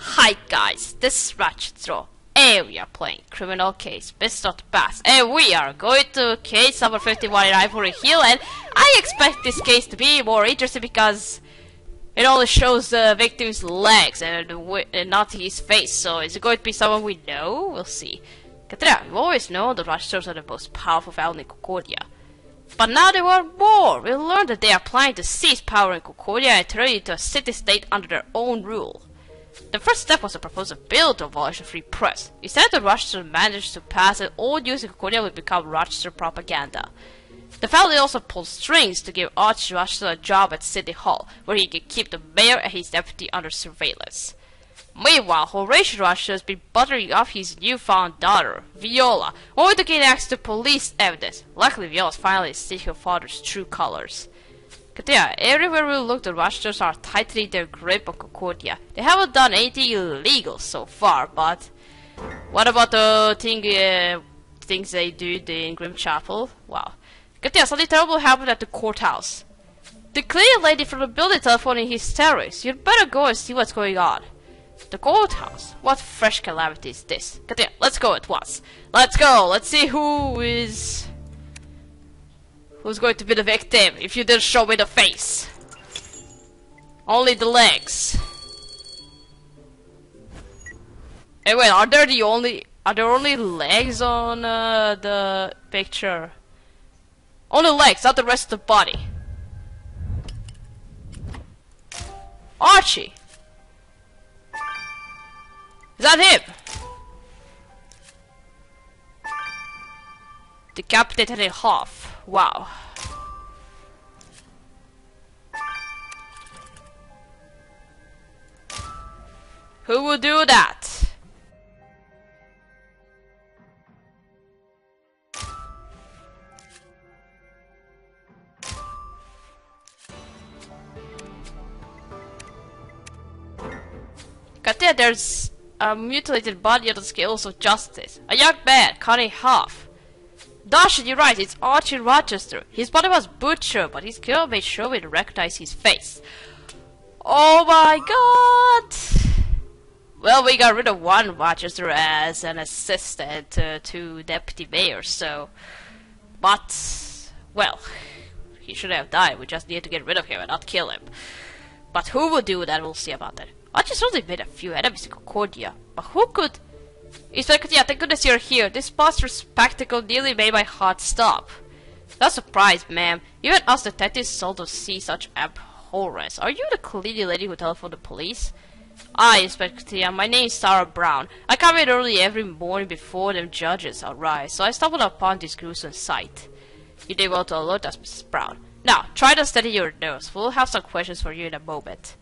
Hi guys, this is Ratchetro, and we are playing Criminal Case Mr. Bass, and we are going to case number 51 in Ivory Hill, and I expect this case to be more interesting because it only shows the victim's legs and not his face, so is it going to be someone we know? We'll see. Katrina, we've always known the Ratchetros are the most powerful family in Concordia. But now they want more! We learned that they are planning to seize power in Concordia and turn it into a city-state under their own rule. The first step was to propose a bill to abolish the free press. Instead, the Rochester managed to pass and all news in Concordia would become Rochester propaganda. The family also pulled strings to give Archie Rochester a job at City Hall, where he could keep the mayor and his deputy under surveillance. Meanwhile, Horatio Rochester has been buttering up his newfound daughter, Viola, only to gain access to police evidence. Luckily, Viola's finally seeing her father's true colors. Katia, everywhere we look, the Rochesters are tightening their grip on Concordia. They haven't done anything illegal so far, but what about the things they do in Grim Chapel? Wow. Katia, something terrible happened at the courthouse. The cleaning lady from the building telephoned in hysterics. You'd better go and see what's going on. The courthouse? What fresh calamity is this? Katia, let's go at once. Let's go. Let's see who's going to be the victim if you didn't show me the face. Only the legs. Hey, wait, are there only legs on the picture? Only legs, not the rest of the body. Archie! Is that him? Decapitated in half. Wow. Who would do that? Katia, there's a mutilated body on the scales of justice. A young man cut in half. Dawson, you're right, it's Archie Rochester. His body was butchered, but his killer made sure we'd recognize his face. Oh my god! Well, we got rid of one Rochester as an assistant to deputy mayor, so... But... well, he should have died. We just need to get rid of him and not kill him. But who would do that, we'll see about that. Archie certainly made a few enemies in Concordia, but who could... Inspector, yeah, thank goodness you're here. This monstrous spectacle nearly made my heart stop. Not surprised, ma'am. Even us detectives seldom see such abhorrence. Are you the cleaning lady who telephoned the police? Aye, Inspector, yeah, my name is Sarah Brown. I come in early every morning before them judges arrive, so I stumbled upon this gruesome sight. You did well to alert us, Mrs. Brown. Now, try to steady your nerves. We'll have some questions for you in a moment.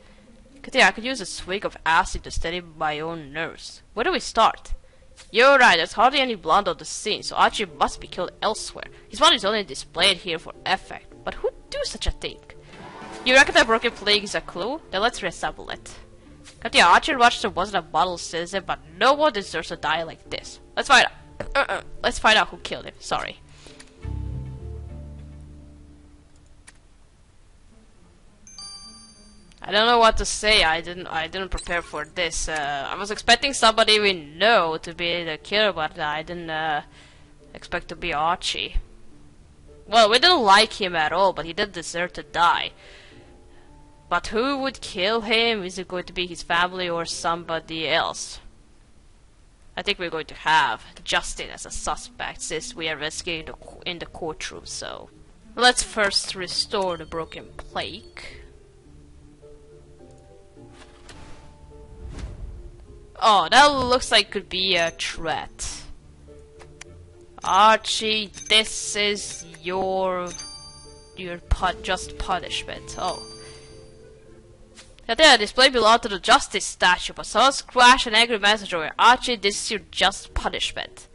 I could use a swig of acid to steady my own nerves. Where do we start? You're right, there's hardly any blood on the scene, so Archie must be killed elsewhere. His body is only displayed here for effect. But who'd do such a thing? You reckon that broken plague is a clue? Then let's reassemble it. Katia, Archie Rochester wasn't a model citizen, but no one deserves to die like this. Let's find out. Let's find out who killed him. Sorry. I don't know what to say. I didn't prepare for this. I was expecting somebody we know to be the killer, but I didn't expect to be Archie. Well, we didn't like him at all, but he did deserve to die. But who would kill him? Is it going to be his family or somebody else? I think we're going to have Justin as a suspect since we are investigating in the courtroom. So let's first restore the broken plaque. Oh, that looks like could be a threat. Archie, this is your just punishment. Oh. Yeah, display belonged to the justice statue, but someone scratched an angry message over. Archie, this is your just punishment.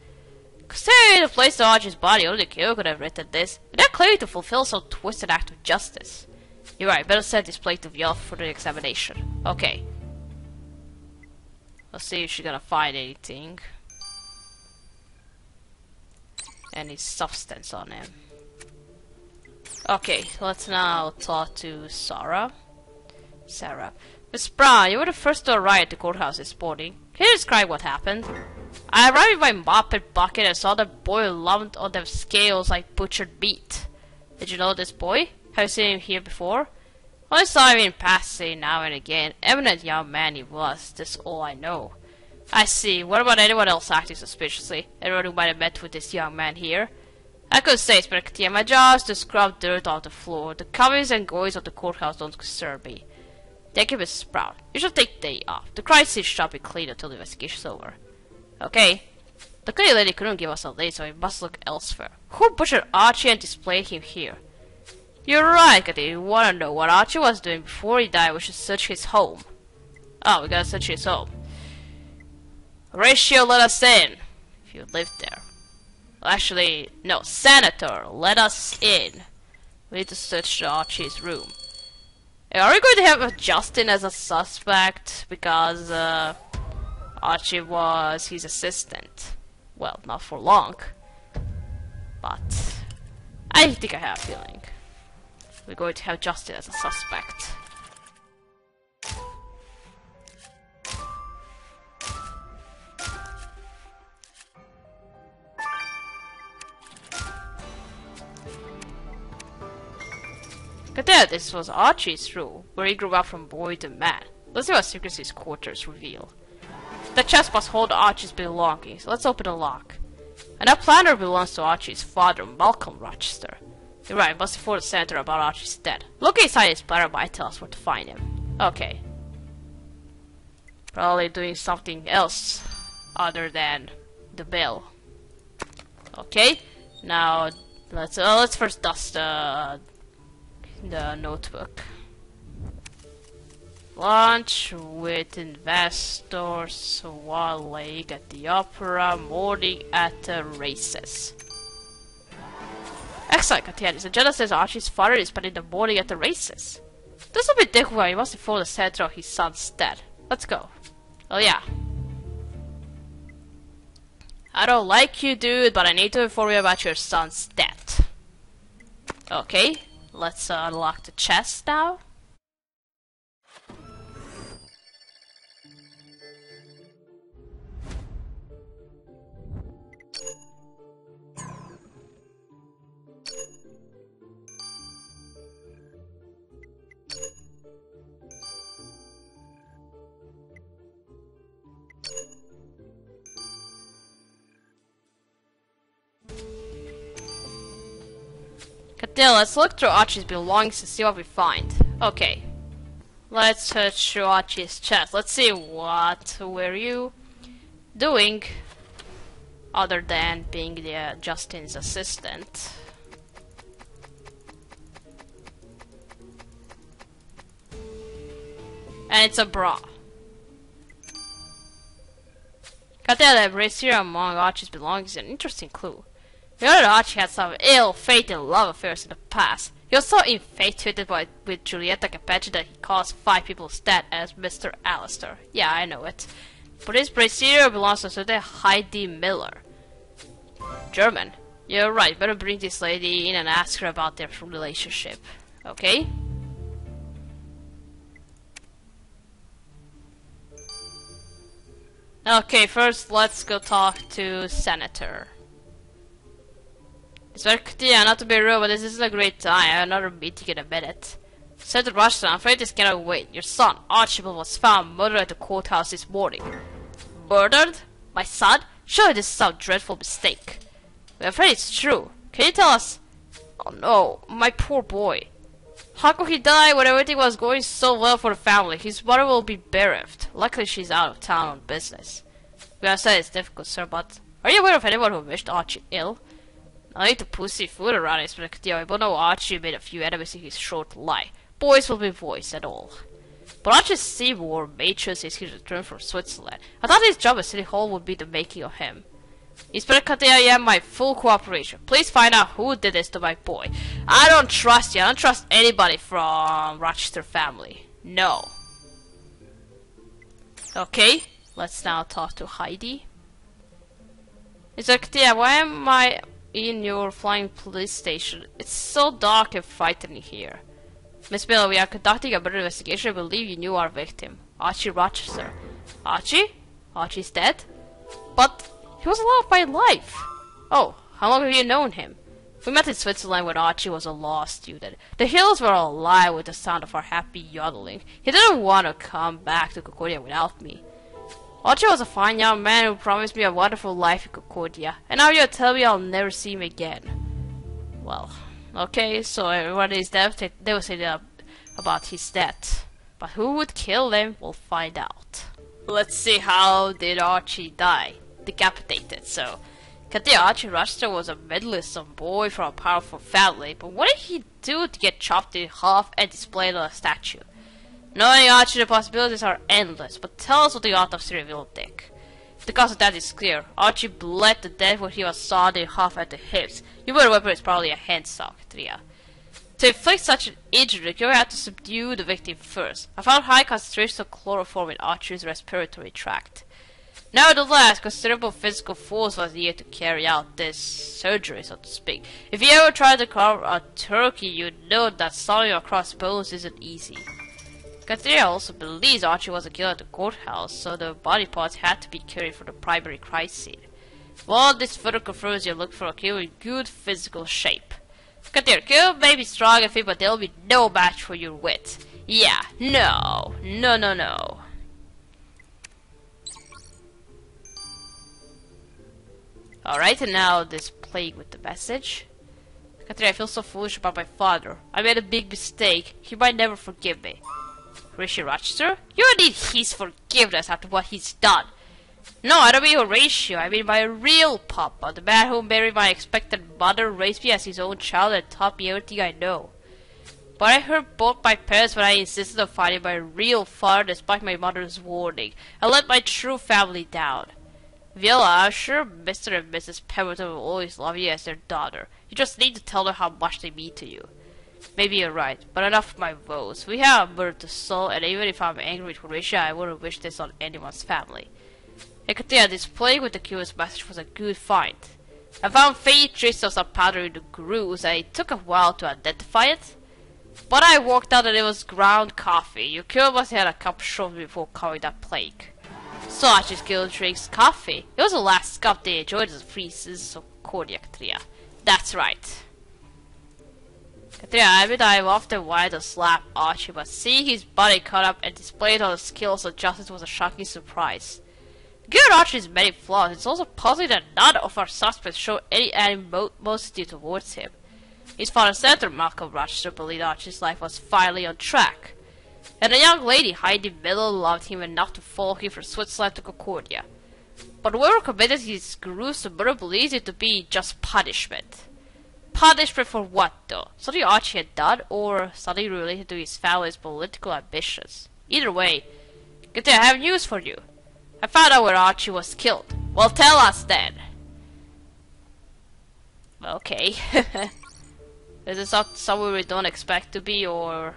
Considering the place to Archie's body, only the killer could have written this. But they're claiming to fulfill some twisted act of justice. You're right, better send this plate to Viola for the examination. Okay. Let's see if she's gonna find anything. Any substance on him. Okay, let's now talk to Sarah. Miss Brown, you were the first to arrive at the courthouse this morning. Can you describe what happened? I arrived with my mop and bucket and saw the boy lumped on the scales like butchered meat. Did you know this boy? Have you seen him here before? I saw him in passing now and again. Eminent young man he was, that's all I know. I see. What about anyone else acting suspiciously? Anyone who might have met with this young man here? I could say, Spectre, my job is to scrub dirt off the floor. The comings and goings of the courthouse don't concern me. Thank you, Mrs. Brown. You should take the day off. The crime scene shall be clean until the investigation's over. Okay. The cleaning lady couldn't give us a date, so we must look elsewhere. Who butchered Archie and displayed him here? You're right, Katie. You wanna know what Archie was doing before he died? We should search his home. Oh, we gotta search his home. Horatio, let us in. If you lived there. Actually, no. Senator, let us in. We need to search Archie's room. Are we going to have Justin as a suspect? Because, Archie was his assistant. Well, not for long. But I think I have a feeling we're going to have Justin as a suspect. But then, this was Archie's room, where he grew up from boy to man. Let's see what secrets his quarters reveal. The chest must hold Archie's belongings. Let's open the lock. And that planner belongs to Archie's father, Malcolm Rochester. You're right, must inform the senator about Archie's death. Looking inside his planner might tell us where to find him. Okay. Probably doing something else other than the bill. Okay. Now let's first dust the notebook. Lunch with investors, one leg at the opera, morning at the races. Excellent, Katianis. The agenda says Archie's father is spending the morning at the races. This will be difficult. He must inform the center of his son's death. Let's go. Oh yeah. I don't like you, dude, but I need to inform you about your son's death. Okay. Let's unlock the chest now. Cadell, let's look through Archie's belongings and see what we find. Okay. Let's search through Archie's chest. Let's see what were you doing other than being the Justin's assistant. And it's a bra. Cadell, the bracelet among Archie's belongings is an interesting clue. We know that Archie had some ill-fated love affairs in the past. He was so infatuated with Giulietta Capecci that he caused 5 people's death as Mr. Alistair. Yeah, I know it. But this bracelet belongs to certain Heidi Miller. German. You're right, better bring this lady in and ask her about their relationship. Okay? Okay, first let's go talk to Senator. It's very clear, not to be rude, but this isn't a great time. I have another meeting in a minute. Senator Rushton, I'm afraid this cannot wait. Your son, Archibald, was found murdered at the courthouse this morning. Murdered? My son? Surely this is some dreadful mistake. I'm afraid it's true. Can you tell us? Oh no, my poor boy. How could he die when everything was going so well for the family? His mother will be bereft. Luckily she's out of town on business. We understand it's difficult, sir, but are you aware of anyone who wished Archie ill? I need to pussy food around his I but no Archie made a few enemies in his short life. Boys will be boys and all. But Archie Seymour made sure since his return from Switzerland. I thought his job at City Hall would be the making of him. Inspector Katia, you have my full cooperation. Please find out who did this to my boy. I don't trust you. I don't trust anybody from Rochester family. No. Okay, let's now talk to Heidi. Inspector Katia, why am I in your flying police station? It's so dark and frightening here. Miss Miller, we are conducting a murder investigation. I believe you knew our victim, Archie Rochester. Archie? Archie's dead? But he was alive my life. Oh, how long have you known him? We met in Switzerland when Archie was a law student. The hills were alive with the sound of our happy yodeling. He didn't want to come back to Concordia without me. Archie was a fine young man who promised me a wonderful life in Concordia, and now you're telling me I'll never see him again. Well, okay, so everyone is devastated about his death. But who would kill him, we'll find out. Let's see, how did Archie die? Decapitated, so... Katia Archie Rochester was a middle-eastern boy from a powerful family, but what did he do to get chopped in half and displayed on a statue? Knowing Archie, the possibilities are endless, but tell us what the autopsy revealed, Dick. The cause of death is clear. Archie bled to death when he was sawed in half at the hips. Your murder weapon is probably a handsaw, Katria. To inflict such an injury, the killer had to subdue the victim first. I found high concentrations of chloroform in Archie's respiratory tract. Nevertheless, considerable physical force was needed to carry out this surgery, so to speak. If you ever tried to carve a turkey, you'd know that sawing across bones isn't easy. Katria also believes Archie was a killer at the courthouse, so the body parts had to be carried from the primary crime scene. Well, this further confirms you look for a killer in good physical shape. Katria, killer may be strong and fit, but they'll be no match for your wit. Yeah, no. Alright, and now this plague with the message. Katria, I feel so foolish about my father. I made a big mistake. He might never forgive me. Horatio Rochester? You don't need his forgiveness after what he's done. No, I don't mean Horatio. I mean my real papa. The man who married my expected mother, raised me as his own child, and taught me everything I know. But I hurt both my parents when I insisted on finding my real father despite my mother's warning. I let my true family down. Viola, I'm sure Mr. and Mrs. Pemberton will always love you as their daughter. You just need to tell them how much they mean to you. Maybe you're right, but enough of my woes. We have a murder to solve, and even if I'm angry with Horatio, I wouldn't wish this on anyone's family. Ekatea, this plague with the killer's message was a good find. I found faint traces of some powder in the grooves, and it took a while to identify it. But I worked out that it was ground coffee. Your killer must have had a cup shortly before covering that plague. So Archie's killer drinks coffee. It was the last cup they enjoyed as a free season of Concordia, Katria. That's right. Katria, I admit I have often wanted to slap Archie, but seeing his body cut up and displayed all the skills of justice was a shocking surprise. Given Archie's many flaws, it's also puzzling that none of our suspects show any animosity towards him. His father, Senator Malcolm Rochester, believed Archie's life was finally on track. And a young lady, Heidi Miller, loved him enough to follow him from Switzerland to Concordia. But whoever committed his gruesome murder believes it to be just punishment. Punishment for what, though? Something Archie had done, or something related to his family's political ambitions? Either way, I have news for you. I found out where Archie was killed. Well, tell us then. Okay. Is this not somewhere we don't expect to be, or...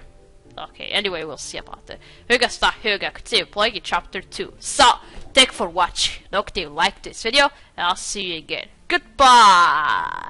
Okay, anyway, we'll see about it. Högsta höga continue playing in chapter 2. So, thank you for watching. Don't forget to like this video, and I'll see you again. Goodbye!